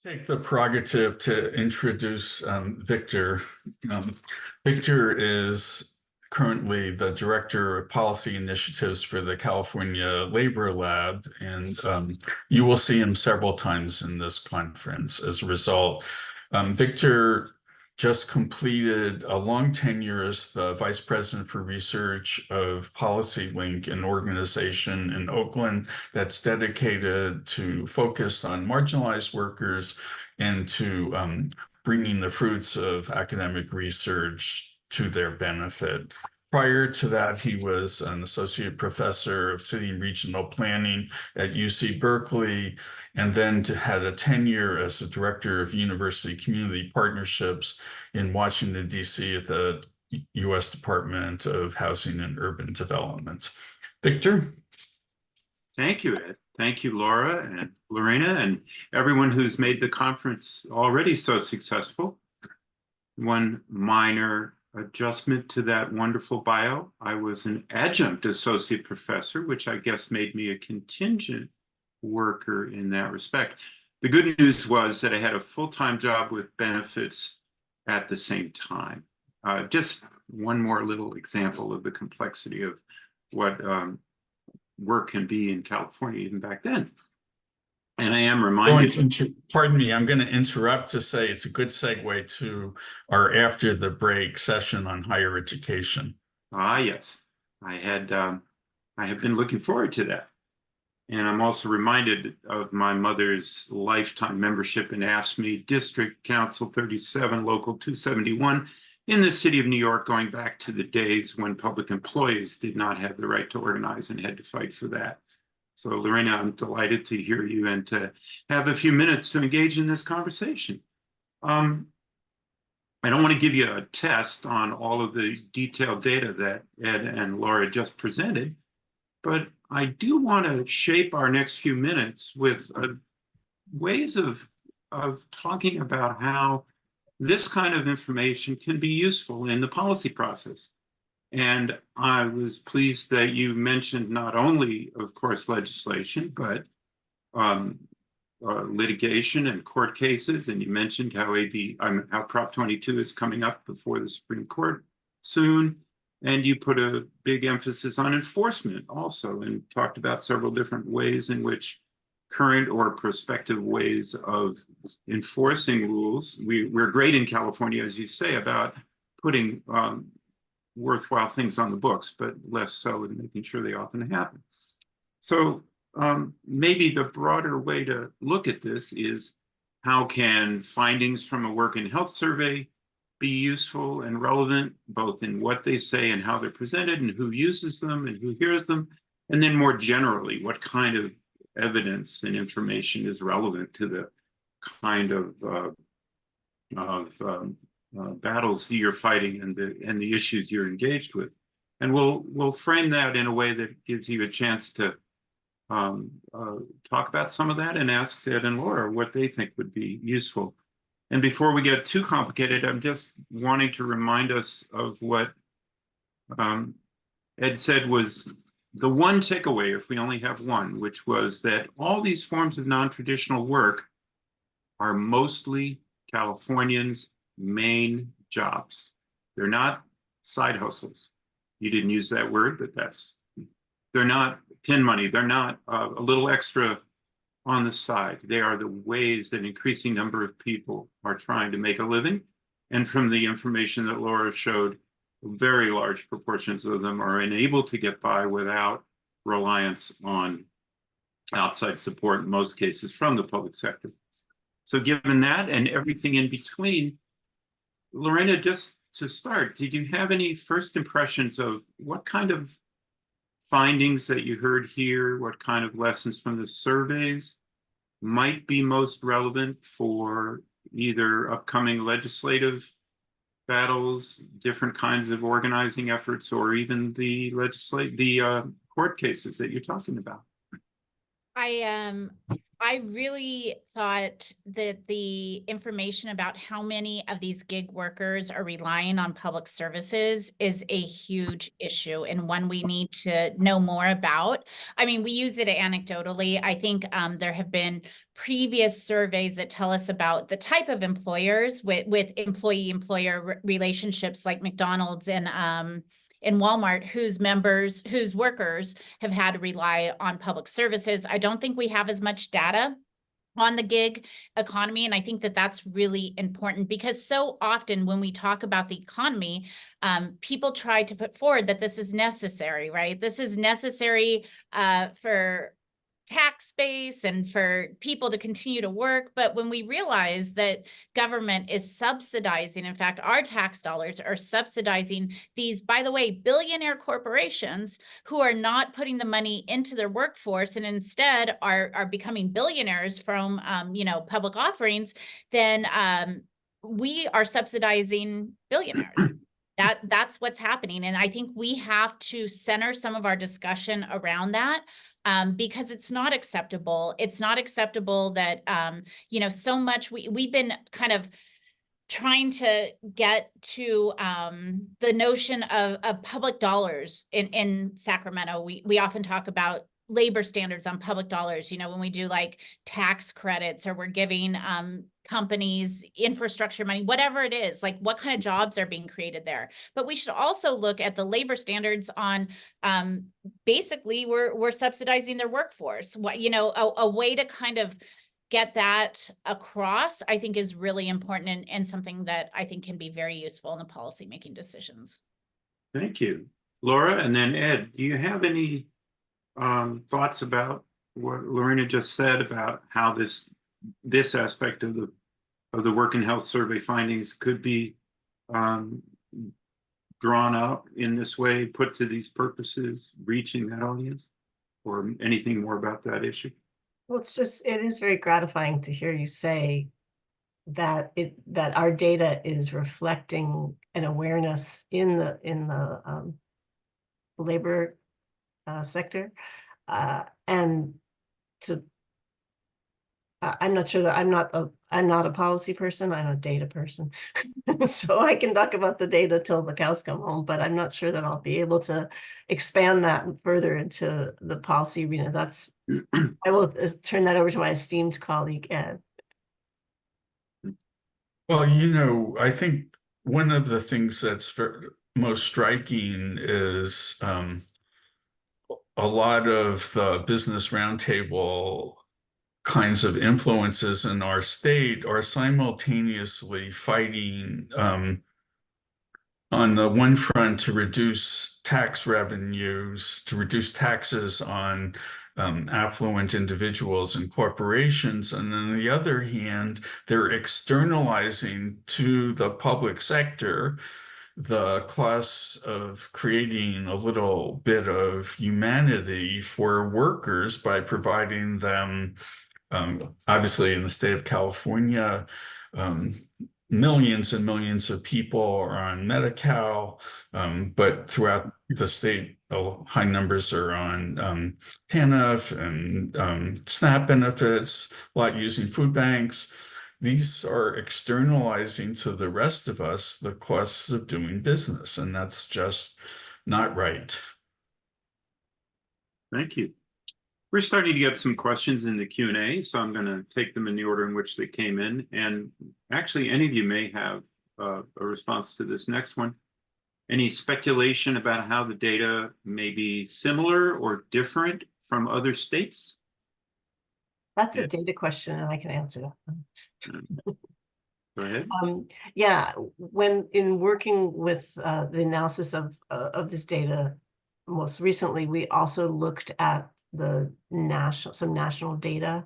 Take the prerogative to introduce Victor. Um, Victor is currently the Director of Policy Initiatives for the California Labor Lab, and you will see him several times in this conference as a result. Victor just completed a long tenure as the Vice President for Research of PolicyLink, an organization in Oakland that's dedicated to focus on marginalized workers and to bringing the fruits of academic research to their benefit. Prior to that, he was an associate professor of city and regional planning at UC Berkeley, and then had a tenure as a director of university community partnerships in Washington, D.C. at the U.S. Department of Housing and Urban Development. Victor? Thank you, Ed. Thank you, Laura and Lorena, and everyone who's made the conference already so successful. One minor adjustment to that wonderful bio. I was an adjunct associate professor, which I guess made me a contingent worker in that respect. The good news was that I had a full-time job with benefits at the same time. Just one more little example of the complexity of what work can be in California even back then. And I am reminded. Pardon me, I'm going to interrupt to say it's a good segue to our after the break session on higher education. Ah, yes, I have been looking forward to that. And I'm also reminded of my mother's lifetime membership in AFSCME District Council 37, Local 271 in the city of New York, going back to the days when public employees did not have the right to organize and had to fight for that. So Lorena, I'm delighted to hear you and to have a few minutes to engage in this conversation. I don't want to give you a test on all of the detailed data that Ed and Laura just presented, but I do want to shape our next few minutes with ways of talking about how this kind of information can be useful in the policy process. And I was pleased that you mentioned not only, of course, legislation, but litigation and court cases. And you mentioned how Prop 22 is coming up before the Supreme Court soon. And you put a big emphasis on enforcement also, and talked about several different ways in which current or prospective ways of enforcing rules. We're great in California, as you say, about putting worthwhile things on the books, but less so in making sure they often happen. So maybe the broader way to look at this is, how can findings from a work and health survey be useful and relevant, both in what they say and how they're presented, and who uses them and who hears them? And then more generally, what kind of evidence and information is relevant to the kind of battles you're fighting and the issues you're engaged with? And we'll frame that in a way that gives you a chance to talk about some of that and ask Ed and Laura what they think would be useful. And before we get too complicated, I'm just wanting to remind us of what Ed said was the one takeaway, if we only have one, which was that all these forms of non-traditional work are mostly Californians' main jobs. They're not side hustles. You didn't use that word, but they're not pin money. They're not a little extra on the side. They are the ways that an increasing number of people are trying to make a living. And from the information that Laura showed, very large proportions of them are unable to get by without reliance on outside support, in most cases from the public sector. So given that and everything in between, Lorena, just to start, did you have any first impressions of what kind of findings that you heard here, what kind of lessons from the surveys might be most relevant for either upcoming legislative battles, different kinds of organizing efforts, or even the court cases that you're talking about? I really thought that the information about how many of these gig workers are relying on public services is a huge issue and one we need to know more about. I mean, we use it anecdotally. I think there have been previous surveys that tell us about the type of employers with employee-employer relationships like McDonald's and in Walmart, whose workers have had to rely on public services. I don't think we have as much data on the gig economy. And I think that that's really important because so often when we talk about the economy, people try to put forward that this is necessary, right? This is necessary for tax base and for people to continue to work. But when we realize that government is subsidizing, in fact, our tax dollars are subsidizing these, by the way, billionaire corporations who are not putting the money into their workforce and instead are becoming billionaires from, public offerings, then we are subsidizing billionaires. That's what's happening. And I think we have to center some of our discussion around that. Because it's not acceptable. It's not acceptable that, so much we've been kind of trying to get to the notion of public dollars in Sacramento. We often talk about labor standards on public dollars, when we do like tax credits or we're giving companies infrastructure money, whatever it is, like what kind of jobs are being created there. But we should also look at the labor standards on basically we're subsidizing their workforce. What, a way to kind of get that across, I think is really important and something that I think can be very useful in the policy-making decisions. Thank you. Laura, and then Ed, do you have any thoughts about what Lorena just said about how this aspect of the work and health survey findings could be drawn up in this way, put to these purposes, reaching that audience, or anything more about that issue? Well, it is very gratifying to hear you say that our data is reflecting an awareness in the labor sector, and I'm not sure that I'm not a policy person. I'm a data person, so I can talk about the data till the cows come home. But I'm not sure that I'll be able to expand that further into the policy arena. I will turn that over to my esteemed colleague Ed. Well, I think one of the things that's most striking is a lot of the Business Roundtable kinds of influences in our state are simultaneously fighting on the one front to reduce tax revenues, to reduce taxes on affluent individuals and corporations. And on the other hand, they're externalizing to the public sector the costs of creating a little bit of humanity for workers by providing them, obviously in the state of California, millions and millions of people are on Medi-Cal, but throughout the state, high numbers are on TANF and SNAP benefits, a lot using food banks. These are externalizing to the rest of us the costs of doing business, and that's just not right. Thank you. We're starting to get some questions in the Q&A, so I'm going to take them in the order in which they came in. And actually, any of you may have a response to this next one. Any speculation about how the data may be similar or different from other states? That's a data question, and I can answer that. Go ahead. Yeah, when in working with the analysis of this data, most recently, we also looked at some national data,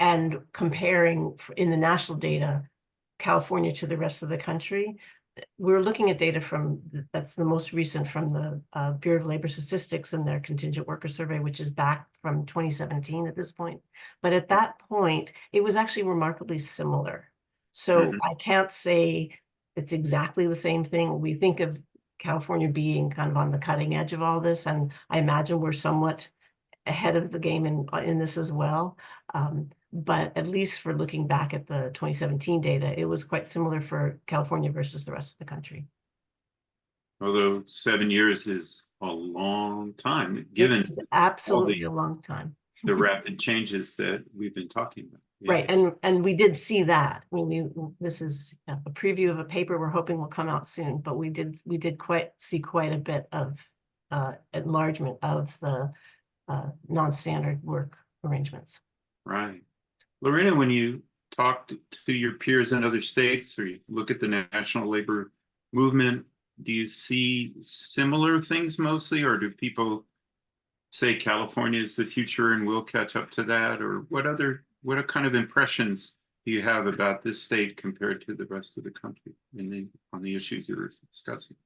and comparing in the national data, California to the rest of the country. We're looking at data that's the most recent from the Bureau of Labor Statistics and their contingent worker survey, which is back from 2017 at this point. But at that point, it was actually remarkably similar. So I can't say it's exactly the same thing. We think of California being kind of on the cutting edge of all this, and I imagine we're somewhat ahead of the game in this as well. But at least for looking back at the 2017 data, it was quite similar for California versus the rest of the country. Although 7 years is a long time, given It's absolutely a long time. the rapid changes that we've been talking about. Yeah. Right, and we did see that. I mean, this is a preview of a paper we're hoping will come out soon, but we did see quite a bit of enlargement of the non-standard work arrangements. Right. Lorena, when you talk to your peers in other states or you look at the national labor movement, do you see similar things mostly, or do people say California is the future and we'll catch up to that? Or what kind of impressions do you have about this state compared to the rest of the country on the issues you're discussing?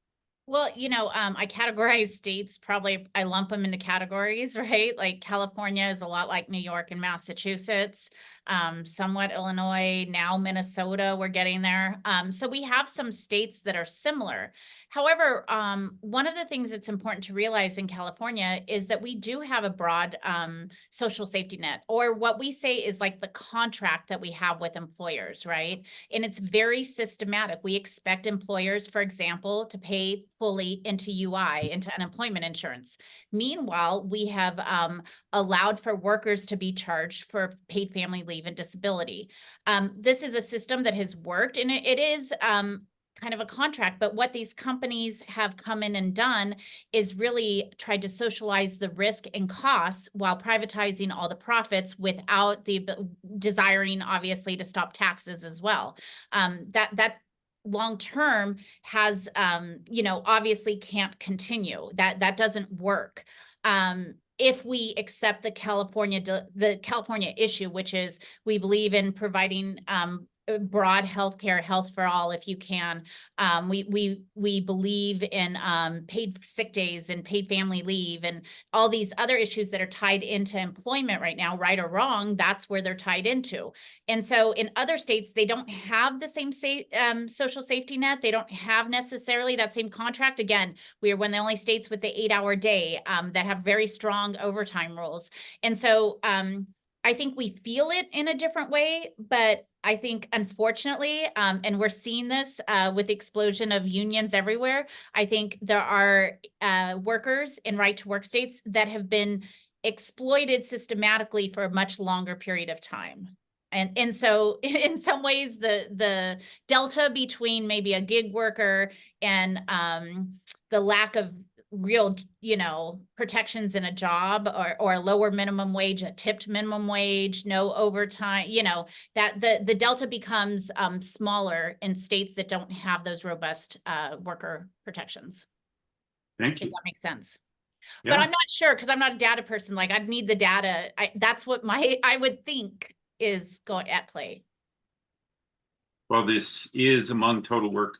Well, I categorize states, probably I lump them into categories, right? Like California is a lot like New York and Massachusetts, somewhat Illinois, now Minnesota, we're getting there. So we have some states that are similar. However, one of the things that's important to realize in California is that we do have a broad social safety net, or what we say is like the contract that we have with employers, right? And it's very systematic. We expect employers, for example, to pay fully into UI, into unemployment insurance. Meanwhile, we have allowed for workers to be charged for paid family leave and disability. This is a system that has worked, and it is kind of a contract, but what these companies have come in and done is really tried to socialize the risk and costs while privatizing all the profits without the desiring, obviously, to stop taxes as well. That long term has, obviously can't continue. That doesn't work. If we accept the California issue, which is we believe in providing broad healthcare, health for all, if you can. We believe in paid sick days and paid family leave and all these other issues that are tied into employment right now, right or wrong, that's where they're tied into. And so in other states, they don't have the same social safety net. They don't have necessarily that same contract. Again, we are one of the only states with the 8-hour day that have very strong overtime rules. And so I think we feel it in a different way, but I think unfortunately, and we're seeing this with the explosion of unions everywhere, I think there are workers in right to work states that have been exploited systematically for a much longer period of time. And so in some ways, the delta between maybe a gig worker and the lack of real, protections in a job or a lower minimum wage, a tipped minimum wage, no overtime, that the delta becomes smaller in states that don't have those robust worker protections. Thank you. If that makes sense. Yeah. But I'm not sure because I'm not a data person. Like I'd need the data. That's what I would think is going at play. Well, this is among total worker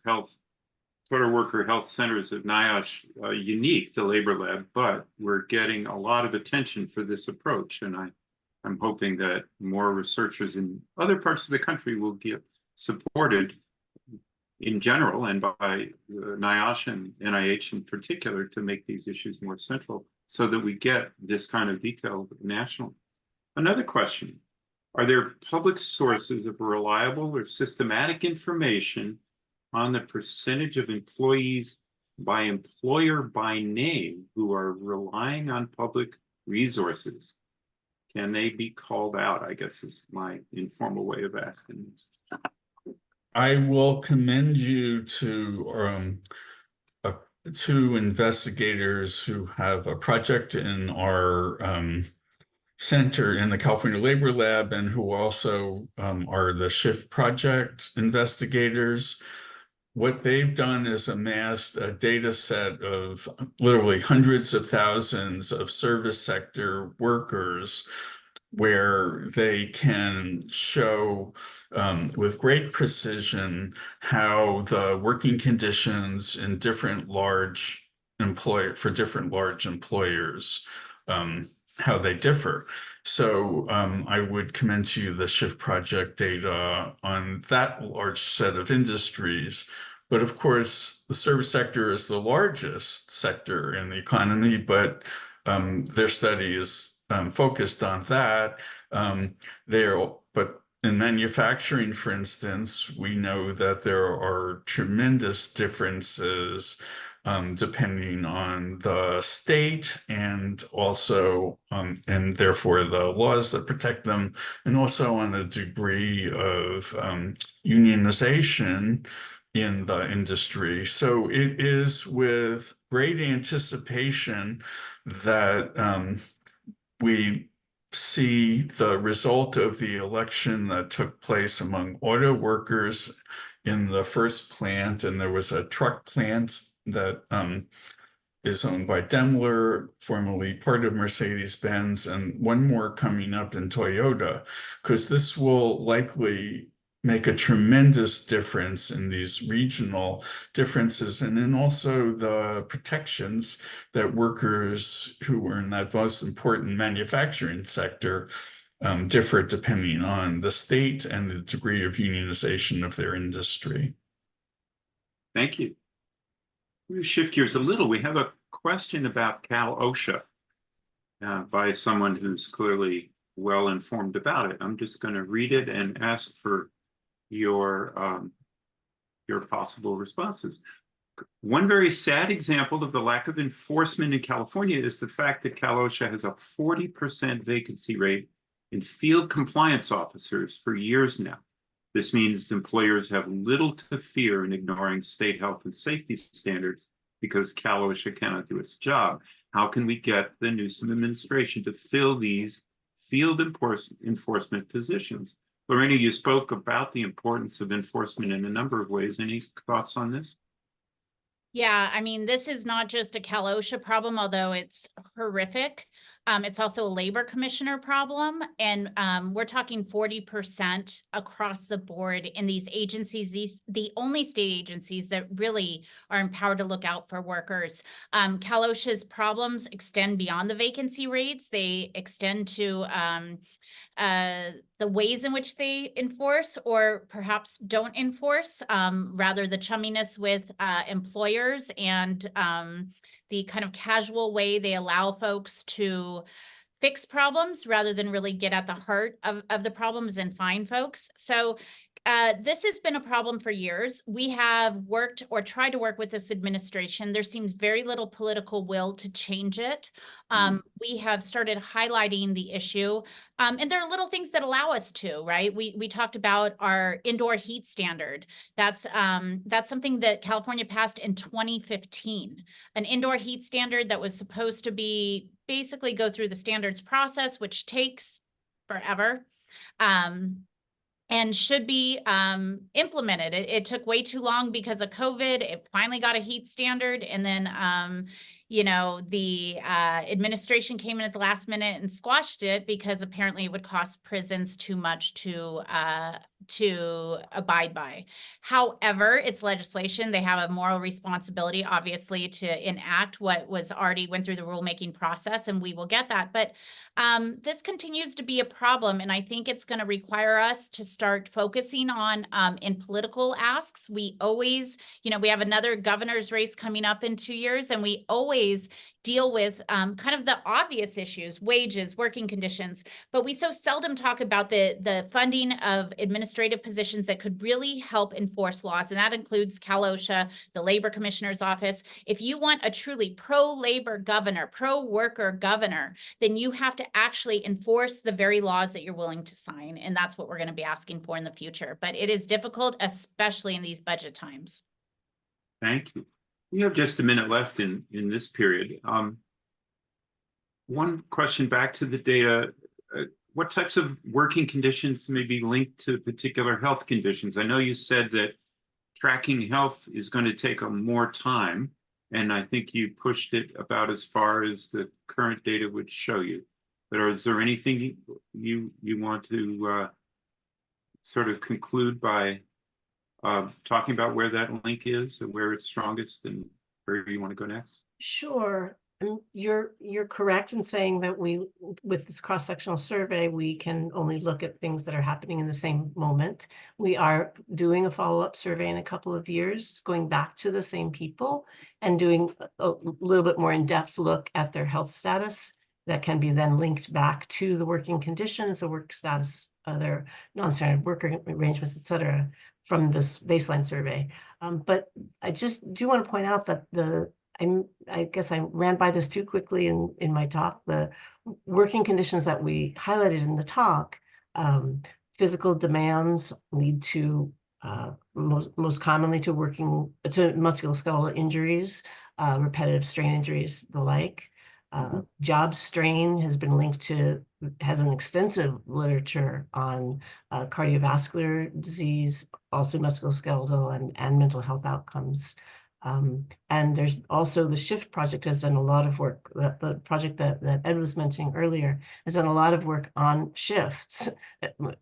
health centers of NIOSH unique to Labor Lab, but we're getting a lot of attention for this approach. And I'm hoping that more researchers in other parts of the country will get supported in general and by NIOSH and NIH in particular to make these issues more central so that we get this kind of detail nationally. Another question, are there public sources of reliable or systematic information on the percentage of employees by employer by name who are relying on public resources? Can they be called out, I guess is my informal way of asking. I will commend you to two investigators who have a project in our center in the California Labor Lab and who also are the Shift Project investigators. What they've done is amassed a data set of literally hundreds of thousands of service sector workers where they can show with great precision how the working conditions in different large employers, how they differ. So I would commend to you the Shift Project data on that large set of industries. But of course, the service sector is the largest sector in the economy, but their study is focused on that. But in manufacturing, for instance, we know that there are tremendous differences depending on the state and also, and therefore the laws that protect them, and also on a degree of unionization in the industry. So it is with great anticipation that we see the result of the election that took place among auto workers in the first plant, and there was a truck plant that is owned by Daimler, formerly part of Mercedes-Benz, and one more coming up in Toyota, because this will likely make a tremendous difference in these regional differences, and then also the protections that workers who are in that most important manufacturing sector differ depending on the state and the degree of unionization of their industry. Thank you. We'll shift gears a little. We have a question about Cal OSHA by someone who's clearly well informed about it. I'm just going to read it and ask for your possible responses. One very sad example of the lack of enforcement in California is the fact that Cal OSHA has a 40% vacancy rate in field compliance officers for years now. This means employers have little to fear in ignoring state health and safety standards because Cal OSHA cannot do its job. How can we get the Newsom administration to fill these field enforcement positions? Lorena, you spoke about the importance of enforcement in a number of ways. Any thoughts on this? Yeah, I mean, this is not just a Cal OSHA problem, although it's horrific. It's also a labor commissioner problem. And we're talking 40% across the board in these agencies, the only state agencies that really are empowered to look out for workers. Cal OSHA's problems extend beyond the vacancy rates. They extend to the ways in which they enforce or perhaps don't enforce, rather the chumminess with employers and the kind of casual way they allow folks to fix problems rather than really get at the heart of the problems and find folks. So this has been a problem for years. We have worked or tried to work with this administration. There seems very little political will to change it. We have started highlighting the issue. And there are little things that allow us to, right? We talked about our indoor heat standard. That's something that California passed in 2015. An indoor heat standard that was supposed to be basically go through the standards process, which takes forever. And should be implemented. It took way too long because of COVID. It finally got a heat standard. And then, you know, the administration came in at the last minute and squashed it because apparently it would cost prisons too much to abide by. However, it's legislation. They have a moral responsibility, obviously, to enact what was already went through the rulemaking process, and we will get that. But this continues to be a problem, and I think it's going to require us to start focusing on in political asks. We always, you know, we have another governor's race coming up in 2 years, and we always deal with kind of the obvious issues, wages, working conditions, but we so seldom talk about the funding of administrative positions that could really help enforce laws, and that includes Cal OSHA, the Labor Commissioner's Office. If you want a truly pro-labor governor, pro-worker governor, then you have to actually enforce the very laws that you're willing to sign, and that's what we're going to be asking for in the future. But it is difficult, especially in these budget times. Thank you. We have just a minute left in this period. One question back to the data. What types of working conditions may be linked to particular health conditions? I know you said that tracking health is going to take more time, and I think you pushed it about as far as the current data would show you. But is there anything you want to sort of conclude by talking about where that link is and where it's strongest and where you want to go next? Sure. You're correct in saying that with this cross-sectional survey, we can only look at things that are happening in the same moment. We are doing a follow-up survey in a couple of years, going back to the same people and doing a little bit more in-depth look at their health status that can be then linked back to the working conditions, the work status, their non-standard work arrangements, et cetera, from this baseline survey. But I just do want to point out that I guess I ran by this too quickly in my talk. The working conditions that we highlighted in the talk, physical demands lead to most commonly to musculoskeletal injuries, repetitive strain injuries, the like. Job strain has been linked to, has an extensive literature on cardiovascular disease, also musculoskeletal and mental health outcomes. And there's also the SHIFT project has done a lot of work. The project that Ed was mentioning earlier has done a lot of work on shifts.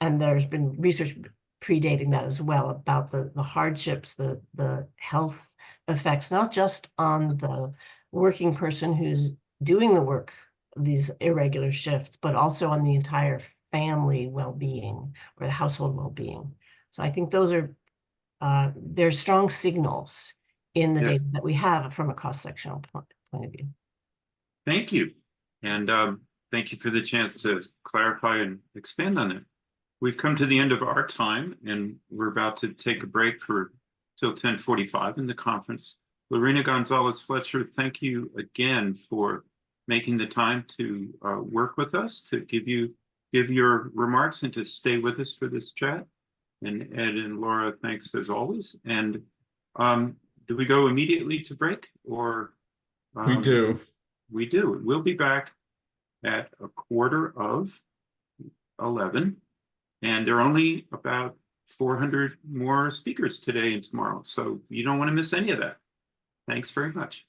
And there's been research predating that as well about the hardships, the health effects, not just on the working person who's doing the work, these irregular shifts, but also on the entire family well-being or the household well-being. So I think those are, there's strong signals in the data that we have from a cross-sectional point of view. Thank you. And thank you for the chance to clarify and expand on it. We've come to the end of our time, and we're about to take a break till 10:45 in the conference. Lorena Gonzalez Fletcher, thank you again for making the time to work with us, to give your remarks and to stay with us for this chat. And Ed and Laura, thanks as always. And do we go immediately to break, or? We do. We do. We'll be back at 11:15. And there are only about 400 more speakers today and tomorrow. So you don't want to miss any of that. Thanks very much.